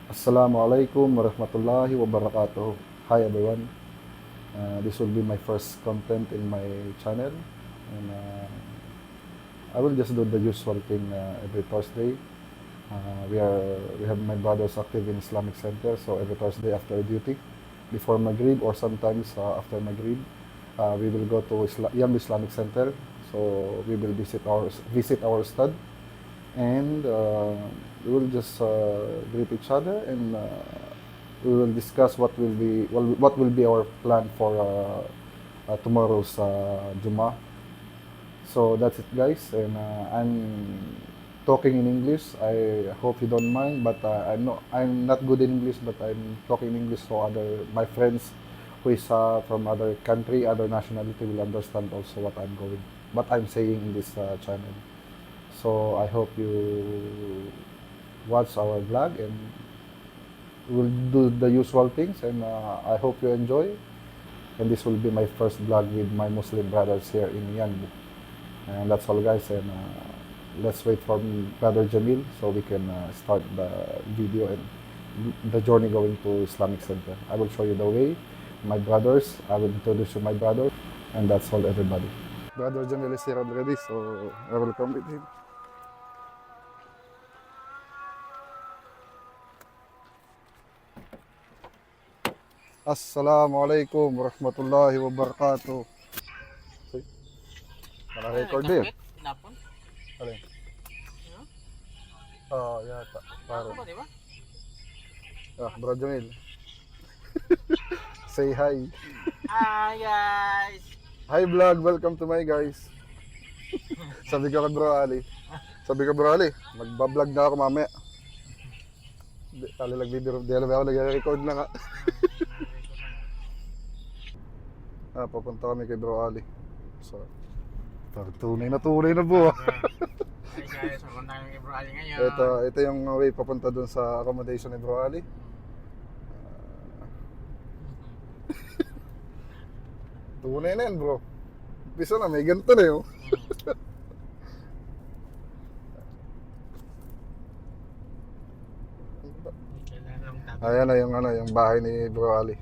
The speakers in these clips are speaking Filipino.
Assalamualaikum warahmatullahi wabarakatuh. Hi everyone. This will be my first content in my channel, and I will just do the usual thing every Thursday. We have my brothers active in Islamic Center, so every Thursday after duty, before Maghrib or sometimes after Maghrib, we will go to Yam Islamic Center. So we will visit our stud, and we will just greet each other, and we will discuss what will be our plan for tomorrow's Jummah. So that's it, guys, and I'm talking in English. I hope you don't mind, but I'm not good in English, but I'm talking in English so other my friends who is from other country, other nationality will understand also what I'm saying in this channel. So I hope you watch our vlog, and we'll do the usual things, and I hope you enjoy. And this will be my first vlog with my Muslim brothers here in Yanbu. And that's all, guys, and let's wait for Brother Jamil so we can start the video and the journey going to Islamic Center. I will show you the way. My brothers, I will introduce you my brother, and that's all, everybody. Brother Jamil is here already, so I will come with him. Assalamualaikum warahmatullahi wabarakatuh. Uy, naka-record din. Tinapon? Alin? Ano? Yata. Ako Parang. ba, di ba? Bro Jamil. Say hi. Hi guys! Hi vlog, welcome to my guys. Sabi ko kay Bro Ali. Magbablog na ako mamaya. Tali lang video, di alam ako nag-record na nga. Papunta kami kay Bro Ali. So, tunay na po. Hi guys, mapunta kami kay Bro Ali ngayon. Ito yung way papunta dun sa accommodation ni Bro Ali. Tunay na yan, bro. Umpisa na, may ganito na yun. Ayan na yung bahay ni Bro Ali.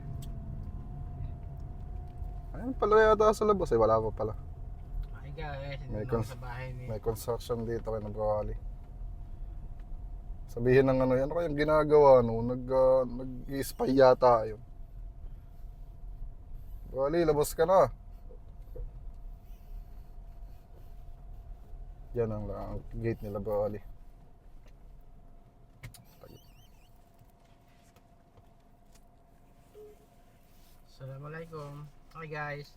Ayan pala yata sa labas, wala pa pala. Hi guys, May dito sa bahay ni... May construction dito kay Bro Ali. Sabihin ng yan kayang ginagawa, no? Nag-spy yata yun. Bro Ali, labas ka na. Yan ang gate nila, Bro Ali. Assalamualaikum. Hi guys.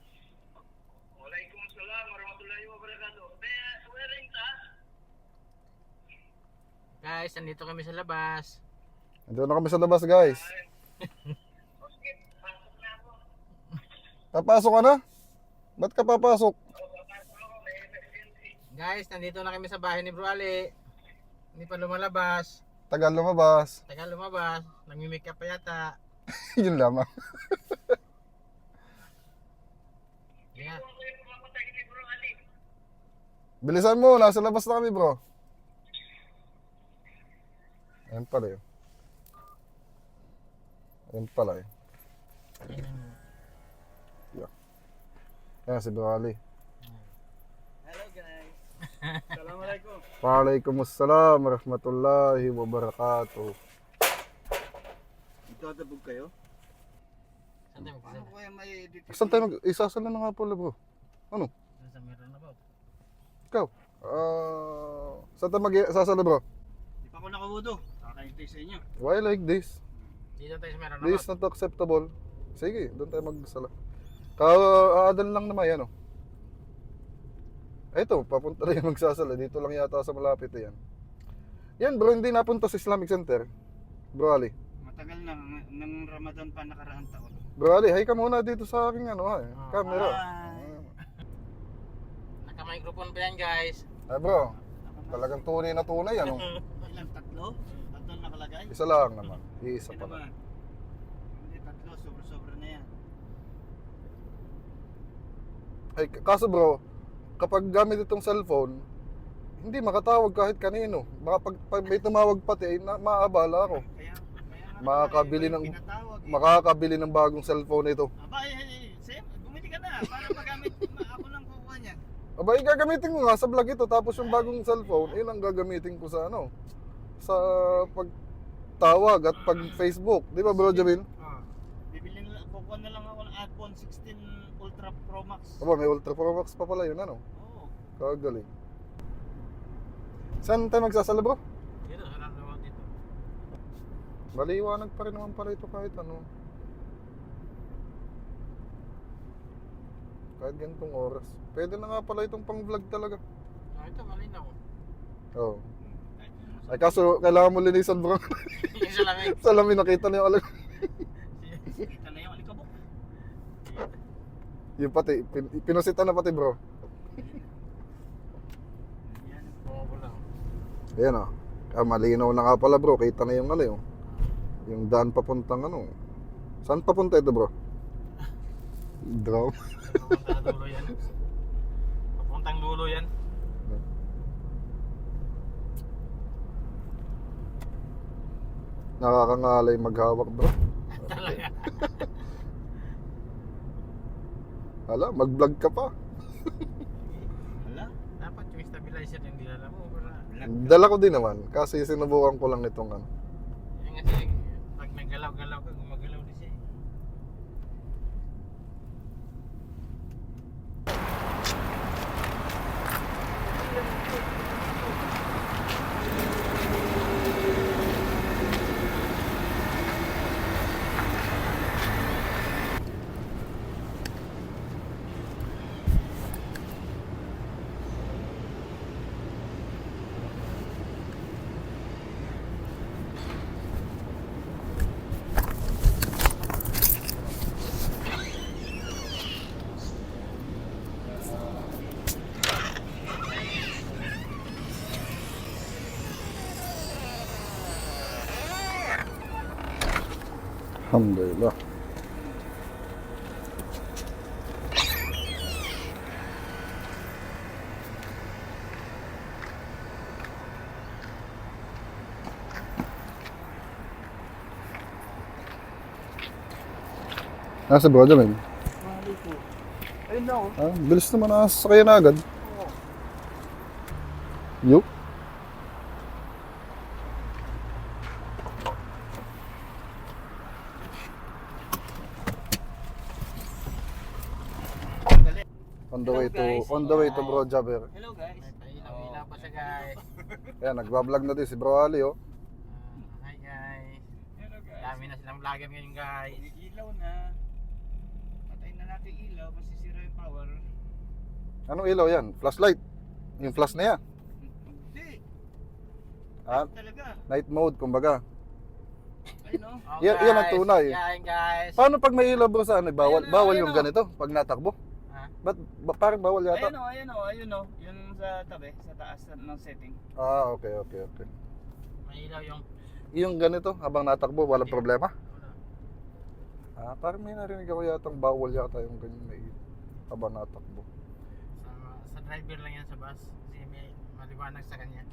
Waalaikumsalam warahmatullahi wabarakatuh. Where ka? Guys, nandito kami sa labas. Andun na kami sa labas, guys. Okay, pasok na ako. Papasok ka na? Ba't ka papasok? Papasok ako, may emergency. Guys, nandito na kami sa bahay ni Bro Ali. Hindi pa lumalabas. Tagal lumabas. Tagal lumabas. Nagmi-makeup pa yata. Yun lamang. Yeah. Ako yung pumapunta kay Bro Ali. Bilisan mo, nasa labas na kami, bro. Ayan pala yun. Ayan si Bro Ali. Hello guys. Assalamualaikum. Waalaikumsalam warahmatullahi wabarakatuh. Magdadabog kayo? Saan tayo Paano magkasama? kaya may edit? Saan tayo isasala na nga pala, bro? Ano? Sa meron na ba? Ikaw? Saan tayo sasala, bro? Di pa ako nakawudo. Kakaintay sa inyo. Why like this? Dito tayo sa meron na This ba? is not acceptable. Sige, doon tayo magsala. Kaadan lang naman yan, oh. Eto, papunta na yung magsasala. Dito lang yata sa malapit yan. Yan, bro, hindi napunta sa Islamic Center. Bro Ali. Matagal na, ng Ramadan pa nakaraang taon. Bro Ali, hi ka muna dito sa aking camera. Hi. Naka-microphone pa yan guys. Bro, talagang tunay na tunay, ano? Ilang tatlo? Tatlo nakalagay? Isa lang naman. Iisa Ano pa lang. ba? Hindi, tatlo. Sobra-sobra na yan. Ay, kaso bro, kapag gamit itong cellphone, hindi makatawag kahit kanino. Baka pag may tumawag pati, maabala ako. Kaya Makakabili ng Pinatawag eh. makakabili ng bagong cellphone ito. Aba, Sam, bumili ka na para magamit. Ako lang kukuha niyan. Aba, gagamitin ko nga sa vlog ito tapos yung bagong cellphone, yun ang gagamitin ko sa ano, sa pagtawag at pag Facebook. Di ba, Bro Jamil? Oh. Bibili na lang, kukuha na lang ako ng iPhone 16 Ultra Pro Max. Aba, may Ultra Pro Max pa pala yun, ano? Oo. Kagaling. Saan tayo magsasala, bro? Dito, sarap naman dito. Maliwanag pa rin naman pala ito kahit ano. Kahit ganitong oras. Pwede na nga pala itong pang vlog talaga. Ah, ito, malinaw. Oo. Ay kaso, kailangan mo linisan, bro. Isa lang eh. Salamin, nakita na yung alam. Kita na yung alikabok. Yung pati, pinusita na pati, bro. Yan. Oo lang. Ayan o. Ah, malinaw na nga pala, bro. Kita na yung ano, yung daan papuntang ano. Saan papunta ito, bro? Draw. Papuntang dulo yan. Papuntang dulo yan. Nakakangalay maghawak, bro. Talaga. Hala, mag-vlog ka pa. Hala. Dapat yung stabilizer yung dinala mo. Para, Dala ko din naman. Kasi sinubukan ko lang itong ano. yung kasi, pag naggalaw-galaw ka, gumagalaw din siya eh. Alhamdulillah. Nasa bro, Jamil? Mali po. Ayun na oh. Ah, bilis naman nakasakay na agad. Yup. Dali. On the way to, Hello, guys. on the way to Bro Jaber. Hello guys. May pailaw-ilaw pa siya guys. Ayan, nagbablog na din si Bro Ali, oh. Hi guys. Hello guys. Dami na silang vlogger ngayon guys. Ilaw na. Patayin na natin ilaw, masisira yung power. Anong ilaw yan? Flashlight. Yung flash na yan. Hindi. Ah, Talaga. night mode, kumbaga. Ayun oh. Oh, Yan- yan ang guys, tunay. Yan guys. Paano pag may ilaw bro sa ano? Bawal, Ayun na, bawal ayun yung na. ganito pag natakbo? Ha? Ba't parang bawal yata? Ayun oh, ayun oh, ayun oh. Yun sa tabi, sa taas ng setting. Ah, okay, okay, okay. May ilaw yung... Yung ganito, habang natakbo, walang Hindi. problema? Wala. Ah, parang may narinig ako yata bawal yata yung ganyan may habang natakbo. Sa driver lang yan sa bus. Kasi may maliwanag sa kanya.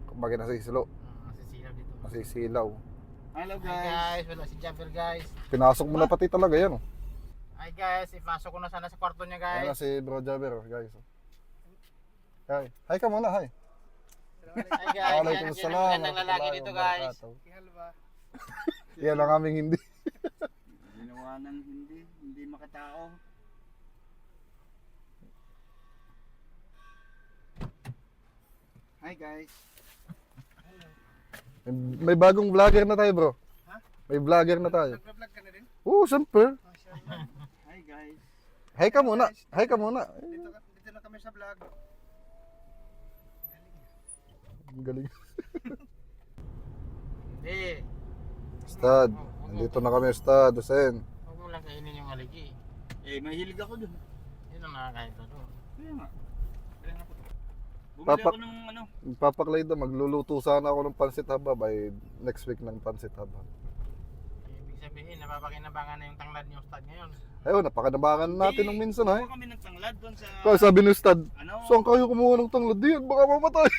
Kumbaga nasisilo, Masisilaw dito. nasisilaw. Hello Hi guys. guys, wala si Jumper guys. Pinasok mo na pati talaga yan, oh. Hi guys, ipasok ko na sana sa kwarto niya Ayan na guys. si Bro Jaber, guys. Hi. Hi ka muna, hi. Hi guys, yan, yan ang Waalaikumsalam magandang lalaki dito guys. Halba. Yan ang aming hindi. Ginawa ng hindi makatao. Hi guys. May bagong vlogger na tayo, bro. Ha? May vlogger na tayo. Nag-vlog ka na rin? Oo, siyempre. Hi guys. Hi ka muna. Hi ka muna. Dito na kami sa vlog. Ang galing. Hindi. Ustad. Nandito na kami, Ustad. Hussein. Huwag mo lang kainin yung aligi. Eh, mahilig ako dun. Yun ang nakakain ko doon. Kaya nga. Kaya nga po. Bumili Papa- ako ng ano. Papaklay daw, magluluto sana ako ng pansit haba by next week ng pansit haba. Ibig sabihin, napapakinabangan na yung tanglad niyo Ustad ngayon. Ayun, napakanabangan natin nung minsan, ha? Kumuha kami ng tanglad doon sa... Kaya sabi ni Ustad, Ano? saan kayo kumuha ng tanglad diyan? Baka mamatay.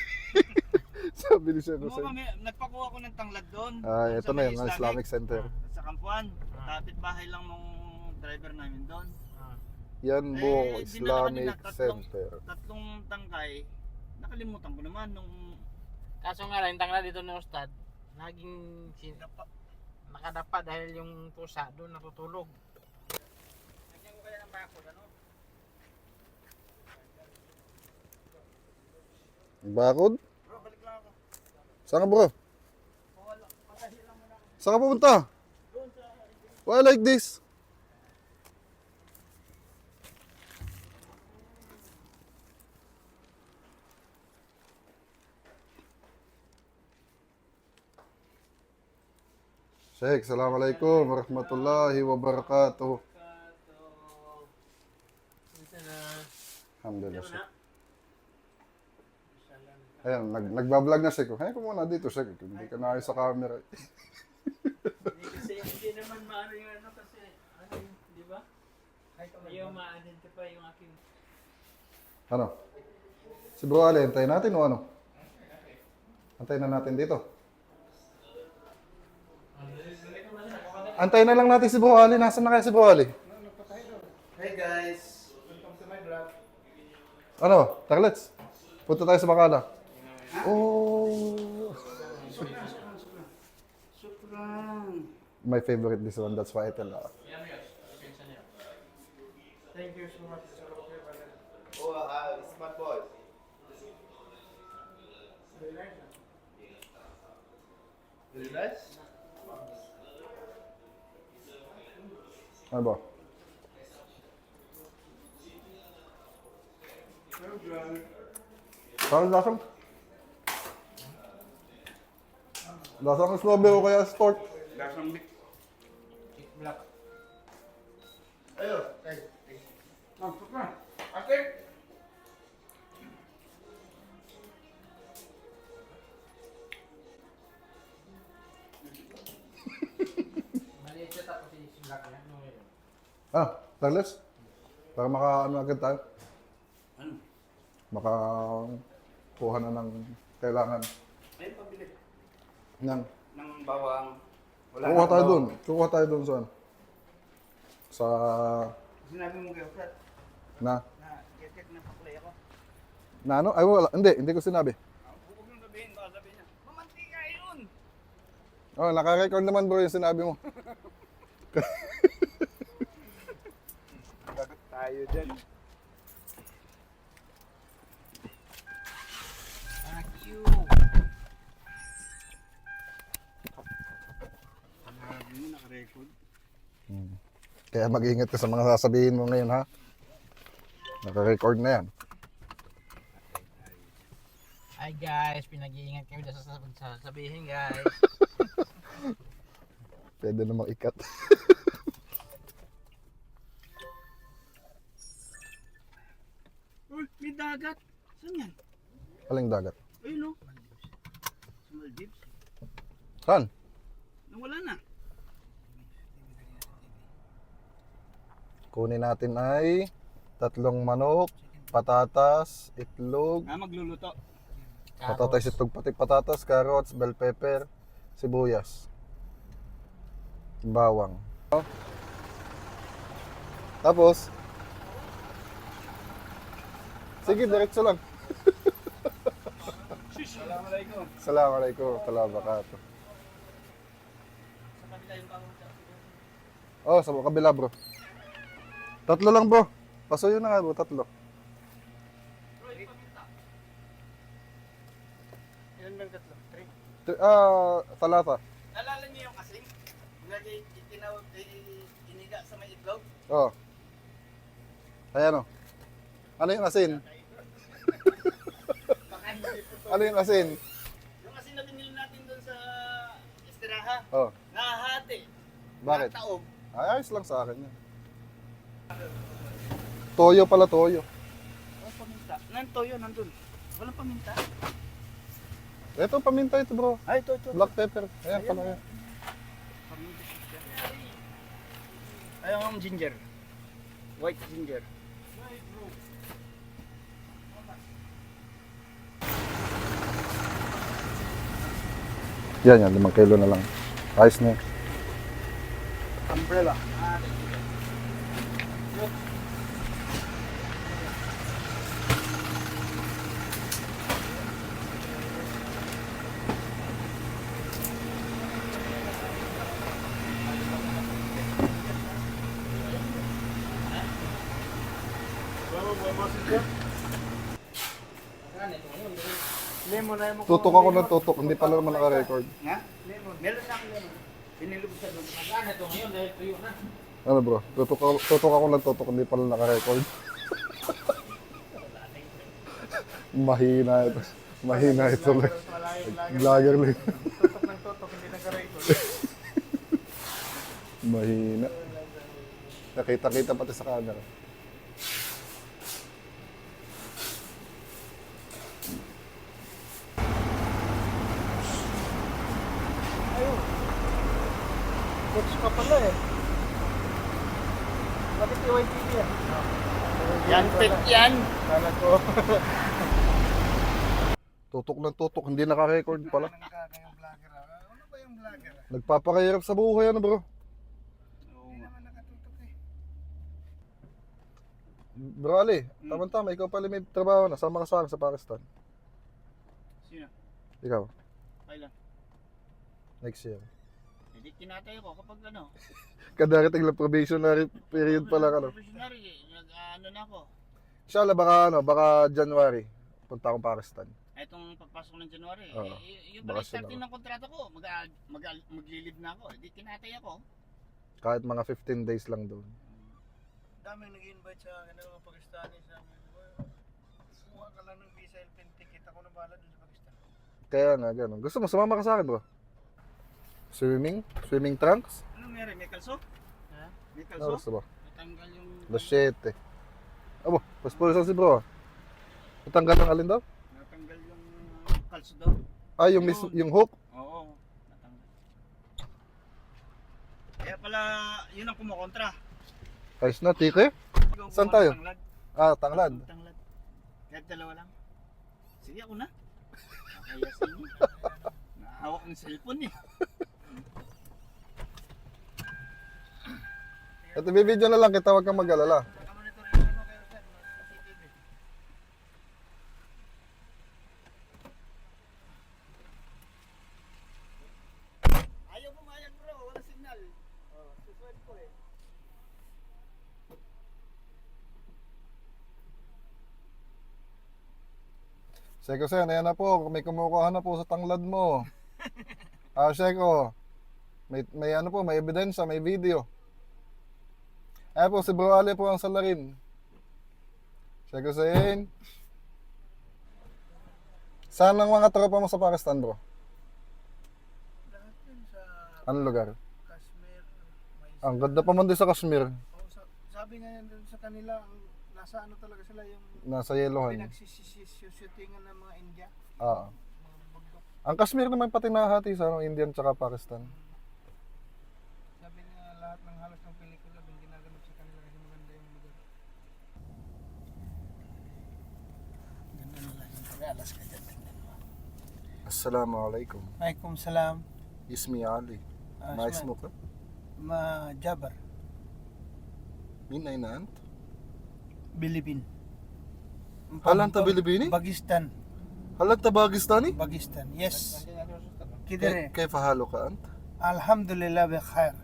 Sabi ni Sir Oo, Jose. nagpakuha ko ng tanglad doon. Ah, Doon ito sa na may yung Islamic Center. Sa Kampuan. Kapit bahay lang nung driver namin doon. Yan Eh, po, dinala Islamic kanila, Center. Tatlong tangkay. Nakalimutan ko naman nung Kaso nga lang, yung tangla dito ng Ustad, naging nakadapa dahil yung pusa doon natutulog. Lagyan ko kaya ng bakod, ano? Bakod? Bro, balik lang ako. Saan ka bro? Wala, patahi lang muna ako. Saan ka pupunta? Doon sa... Why like this? Sheikh, assalamualaikum warahmatullahi wabarakatuh. Alhamdulillah, Sheikh. Ayan, nagbablog na Sheikh. Hayaan ko muna dito, Sheikh. Hindi ka na ayos sa camera. Hindi naman maano yung ano kasi, ano yun, di ba? Ayaw ma-identify yung aking... Ano? Si Bro Ali, antayin natin o ano? Antayin na natin dito. Antayin na lang natin si Bro Ali. Nasaan na kaya si Bro Ali? Hey guys! Welcome to my vlog. Ano? Tarlets? Punta tayo sa Bacala. Oh! Sukran! My favorite this one. That's why I tell her. Thank you so much. Oh, smart boy. Very nice. Ano ba? Parang lasang? Lasang strawberry o kaya sport? Lasang big. Black. Ayo. Ah, sukran! Ate! Maliit siya tapos si Black yan. No, yun. Ah, Tarlets? Para maka-ano agad tayo? Ano? Maka kuha na ng kailangan Ayun, pabili. ng Ng bawang. kuha tayo dun. Kuha tayo dun sa ano? Sa Sinabi mo kayo, Fred, na get na paklay ako. na ano? Ay wala. Hindi ko sinabi. Huwag nang sabihin, baka sabihin niya, mamantika yun! Oh, naka-record naman bro yung sinabi mo. Gagot tayo dyan. Thank you. Sinabi mo, naka-record. Kaya mag-ingat ka sa mga sasabihin mo ngayon ha. Naka-record na yan. Hi guys, pinag-iingat kami sa sasabihin guys. Pwede namang ikat. Uy, may dagat. Saan yan? Aling dagat. Ayun o. Sa Maldives. Saan? Nawala na. Kunin natin ay 3 manok, patatas, itlog, Magluluto. patatas, itlog, pati patatas, carrots, bell pepper, sibuyas, bawang. Tapos, sige, diretso lang. Assalamualaikum. Assalamualaikum warahmatullahi wabarakatuh. Sa kabila yung bawang dyan. Oh, sa kabila bro. 3 lang bro. Pasuyo na nga bro, 3. Bro, yung paminta. Ilan ba yung tatlo? 3. Talata. Nalala niyo yung asin? Lagi itinawag, iniga sa may itlog? Oh. Ayan o. Ano yung asin? Baka hindi po to. Ano yung asin? Yung asin na binili natin doon sa estiraha, Oh. nahahati. Bakit? Nataog. Ay, ayos lang sa akin yan. Toyo pala, toyo. Oh, paminta. Toyo nandun. Walang paminta. Ito, paminta ito bro. Ay, ito. Black pepper. Ayan pala yan. Paminta siya. Ayaw ang ginger. White ginger. Yan, 5 kilo na lang. Ayos na. Umbrella. Lemon na mo. Tutok ako ng tutok, hindi pala naman naka-record. Nga? Lemon. Meron na akong lemon. Pinilubog sa doon. Magkano ito ngayon dahil tuyo na. Ano bro, tutok ako ng tutok, hindi pala naka-record. Mahina ito. Mahina ito. Vlogger lang. Tutok ng tutok, hindi nagka-record. Mahina. Nakita-kita pati sa camera. Coach ka pala eh. Bakit YTV yan? Yan, pet yan. Kala ko. Tutok ng tutok, hindi naka-record pala. Kayong vlogger ah. Ano ba yung vlogger ah? Nagpapakahirap sa buhay ano bro. Hindi naman nakatutok eh. Bro Ali, tama-tama, ikaw pala may trabaho na. Sama ka sa akin sa Pakistan. Sino? Ikaw, Kailan? next year. Hindi kinatay ko kapag ano. Kadarating lang probationary period pa lang ano. Professionary, ano na ako. Inshallah baka January punta akong Pakistan. Itong pagpasok ng January, Oo. Yung Baka pala starting sila. ng kontrata ko, maglilib na ako. Hindi kinatay ako. Kahit mga 15 days lang doon. Daming nag-invite sa akin ng mga Pakistani sa amin. Kuha ka lang ng visa and plane ticket. Ako na bahala dun sa Pakistan. Kaya nga gano'n. Gusto mo sumama ka sa akin bro? Swimming? Swimming trunks? Anong meron? May kalso? Ha? May Ano kalso? gusto mo? Natanggal yung... Las 7. Abo, paspulsan si bro. Natanggal ng alin daw? Natanggal yung kalso daw. Ah, yung hook? Oo, natanggal. Kaya pala, yun ang kumukontra. Ayos na, tike? Ikaw Saan kumuha ng tayo? Tanglad. Ah, tanglad. Tanglad. Kahit dalawa lang. Sige, ako na. Nakaya sa inyo. Nahawak ng cellphone eh. Ito, bibidyo na lang kita, huwag kang mag-alala. Ayaw pumayag bro, wala signal. Susunod ko eh. Seko Sen, ayan na po, may kumukuha na po sa tanglad mo. Ah, Seko, may ano po, may ebidensya, may video. Ayan po, si Bro Ali po ang salarin. Seko Sen. Saan ang mga tropa mo sa Pakistan, bro? Lahat yun sa Anong lugar? Kashmir. May Ang ganda pa man din sa Kashmir. sabi nga yan dun sa kanila, nasa ano talaga sila yung Nasa Yelohan. pinagsisishootingan ng mga India. Ah. Mga bundok. Ang Kashmir naman pati nahati sa Indian tsaka Pakistan. Sabi nga lahat ng halos ng pelikula doon ginaganap sa kanila kasi maganda yung lugar. Ganda na lang yung pag-alas ka dyan. Assalamualaikum. Alaikum salam. Ismi Ali. ما اسمك؟ Ma Jabar. من أين أنت؟ Bilibin. هل أنت فلبيني؟ Pakistan. هل أنت باكستاني؟ Pakistan. Yes. Kidere. كيف حالك أنت؟ Alhamdulillah bikhair.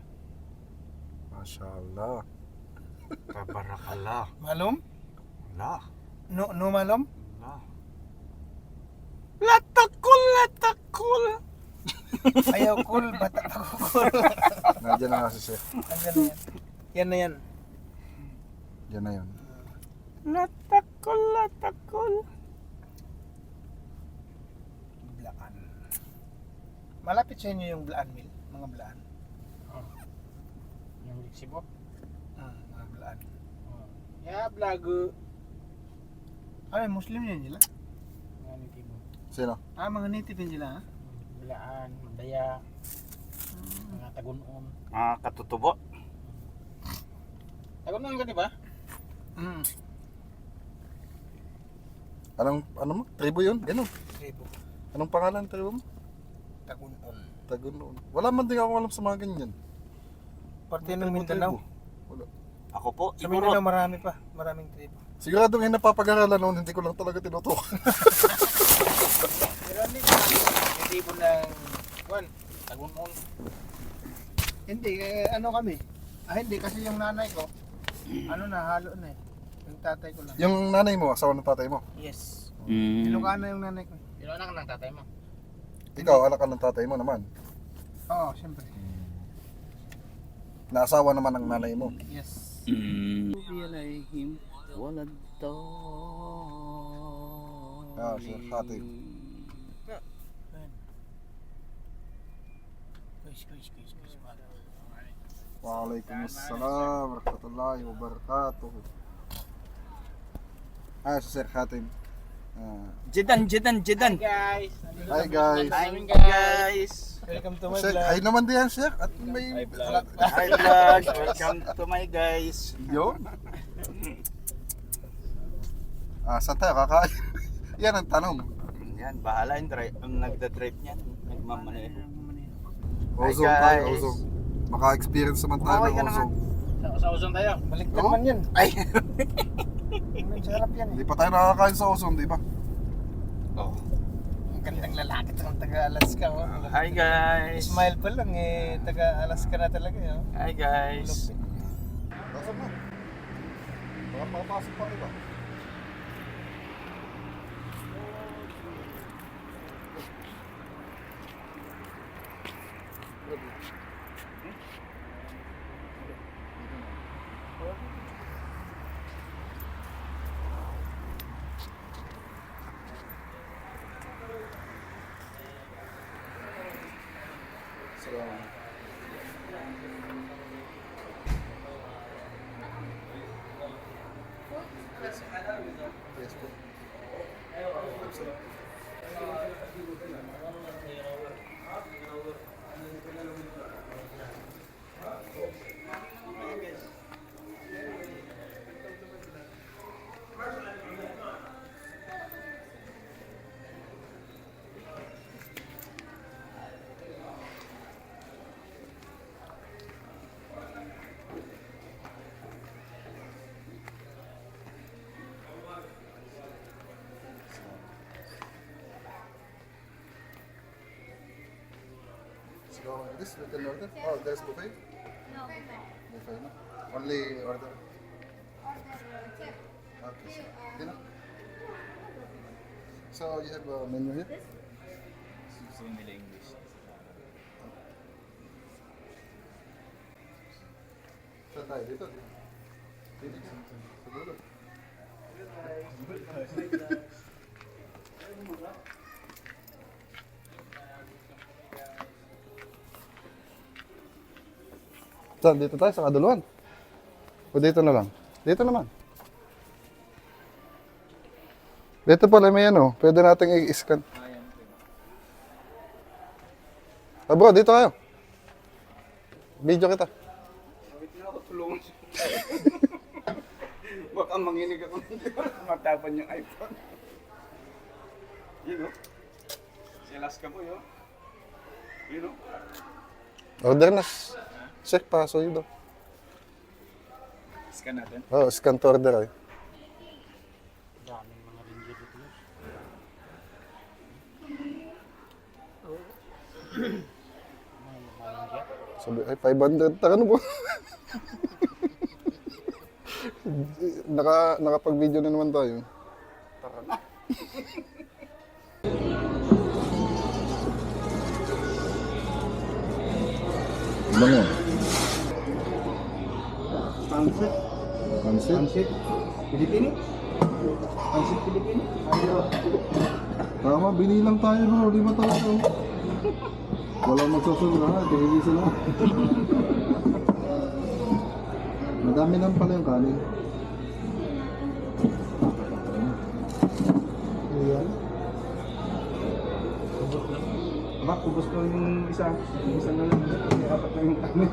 ما شاء الله. Tabarak Allah. Malum? Allah. No malum? Allah. Latakul. Ayaw cool, batak ako cool. Nandiyan na nga si Chef. Andyan na yan. Yan na yan. Yan na yun. Latakul. Blaan. Malapit sa inyo yung Blaan Mill, mga Blaan. Yung sibot. Mga Blaan. Ya, vlog. Ay, Muslim yun nila? Nga ni Tibo. Sino? Mga native yun nila ha? Bilaan, Mandaya, mga Tagunon. Mga katutubo. Tagunon ka, di ba? Ano mo? Tribo yun? Ganun. Tribo. Anong pangalan ng tribo mo? Tagunon. Tagunon. Wala man din ako alam sa mga ganyan. Parte ng Mindanao. Wala. Ako po, Sa siguro. Mindanao marami pa. Maraming tribo. Sigurado ngayon napapag-aralan noon, hindi ko lang talaga tinutukan. Marami pa. May tribo ng Tagunon. Hindi, ano kami? Hindi kasi yung nanay ko, ano na, halo na eh. Yung tatay ko lang. Yung nanay mo, asawa ng tatay mo. Yes. Mm. Ilocano yung nanay ko. Ilan ang ng tatay mo? Ikaw, anak ka ng tatay mo naman. Oo, siyempre. Naasawa naman ng nanay mo. Yes. Biyalayhim, walad to. Sir, hati. Quiz. Waalaikumsalam warahmatullahi wabarakatuh. Si Sir Hatim. Jedan. Guys. Hi guys. Hi guys. Welcome to my Sir, vlog. hi naman din Sir. At may... Hi vlog. Welcome to my guys. Yun. Saan tayo kakain? Yan ang tanong. Yan, bahala yung nagda-drive niyan. Nagmamaneho. Ozone Hi, tayo, guys. ozone. Maka-experience naman tayo Kumaway ng ka naman. ozone. Sa uson tayo. Baliktad Oh? man yun. Ay. Sarap yan eh. Hindi pa tayo nakakain sa ozone, di ba? Oh. Ang gandang lalaki ng taga-Alaska. Oh. Hi guys. Smile pa lang eh. Taga-Alaska na talaga. Oh. Hi guys. Lupit. Nasaan na? Baka makapasok pa iba. Yes po. So, this we can order? Oh, there's buffet? No. Buffet na. Only order? Okay, so, okay na. So, you have a menu here? Gusto nila English. Saan tayo? Dito? Dito? Sa dulo. Saan? Dito tayo sa kaduluan? O dito na lang? Dito naman. Dito pala may ano, pwede nating i-scan. Bro, dito kayo. Video kita. Wait na ako, tulungan siya. Baka manginig ako matapan yung iPhone. Yun o. Si Alaska po yun. Yun o. Order na. Check pa, so yun. Scan natin. Oh, scan to order ay. Daming mga ranger dito. Sabi, ay 500. Taka ano po? Nakapag-video na naman tayo. Tara na. Ano mo? Pansit. Pansit? Pansit. Pilipino. Pansit Pilipino. Tama, binilang tayo bro. 5 talaga. Wala magsusunod ha. Tigilisin na. Madami lang pala yung kanin. Ayan. Aba, ubos ko yung isa. Yung isa na lang. May 4 na yung kami.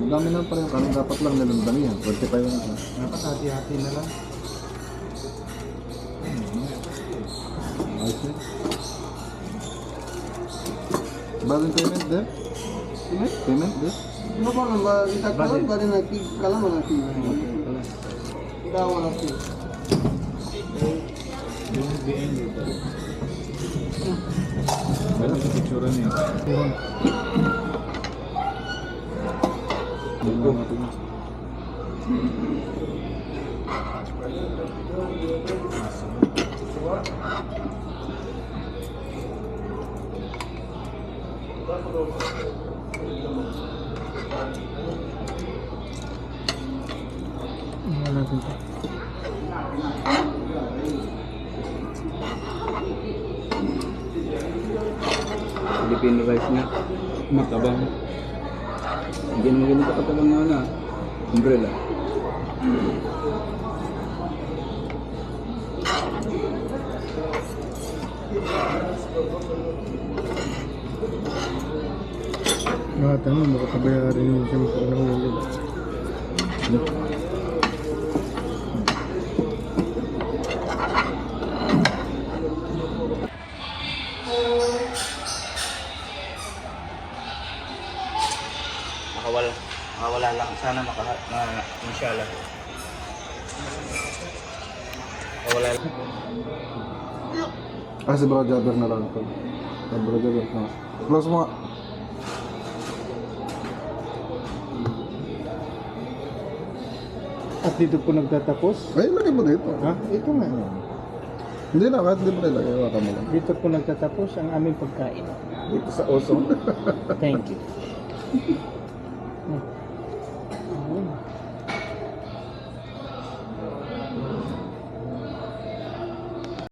Madami lang pala yung kanin. Dapat lang nilang damihan. 25 na. Dapat hati-hati na lang. Balin payment there? Payment there? No problem, itagkalan ba rin natin? Kalam mo natin. Ikaw mo natin. Meron sa picture niya. Philippine rice na matabang. Hindi mo ganito katabang na na. Umbrella. Tama, makatabayarin mo siya magkakanahulog. Makawala lang. Sana inshallah. Makawala lang. Si Bro Jabber na lang ito. Bro Jabber na. Close mo nga. At dito po nagtatapos? Ay, lagay mo dito. Ha? Ito nga. Hindi na, kahit hindi mo nilagay. Waka mo lang. Dito po nagtatapos ang aming pagkain. Dito sa oso. Thank you.